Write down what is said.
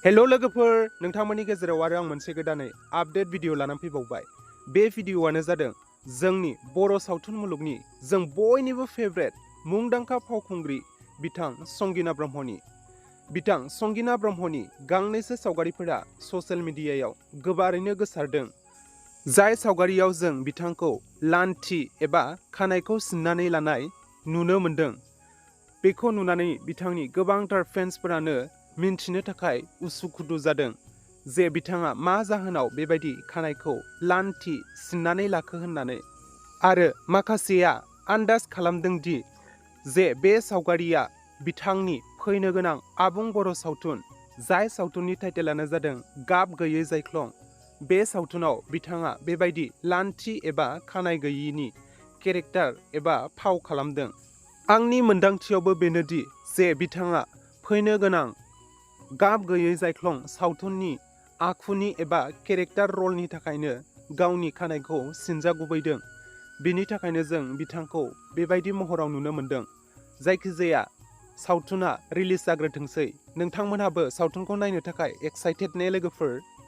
हेल' लोगोफोर, नोंथांमोननि गेजेराव आरो आं मोनसे गोदानै आपडेट भिडिअ लानानै फैबावबाय। बे भिडिअआनो जादों जोंनि बर' सावथुन मुलुगनि जों बयनिबो फेभरेट मुंदांखा फावखुंग्रि बिथां संगिना ब्रह्मनि। बिथां संगिना ब्रह्मनि गांनैसो सावगारिफोरा ससियेल मिडियायाव गोबारैनो गोसारदों। जाय सावगारियाव जों बिथांखौ लान्थि एबा खानायखौ सिननानै लानाय नुनो मोन्दों। बेखौ नुनानै बिथांनि गोबांथार फेन्सफोरानो मिन्थिनो थाखाय उसुखुथु जादों जे बिथाङा मा जाहोनाव बेबायदि खानायखौ लान्थि सिननानै लाखो होननानै। आरो माखासेया आन्दाज खालामदों दि जे बे सावगारिया बिथांनि फैनो गोनां आबुं बर' सावथुन, जाय सावथुननि टाइटेलानो जादों गाब गैयै जायख्लं। बे सावथुनाव बिथाङा बेबायदि लान्थि एबा खानाय गैयिनि केरेक्टार एबा फाव खालामदों। आंनि मोन्दांथियावबो बेनोदि जे बिथाङा फैनो गोनां गाब गैयै जायख्लं सावथुननि आखुनि एबा केरेक्टार रलनि थाखायनो गावनि खानायखौ सिनजागुबैदों। बिनि थाखायनो जों बिथांखौ बेबायदि महराव नुनो मोन्दों। जायखिजाया सावथुना रिलिज जाग्रोथोंसै। नोंथांमोनहाबो सावथुनखौ नायनो थाखाय एक्साइटेड ने लोगोफोर?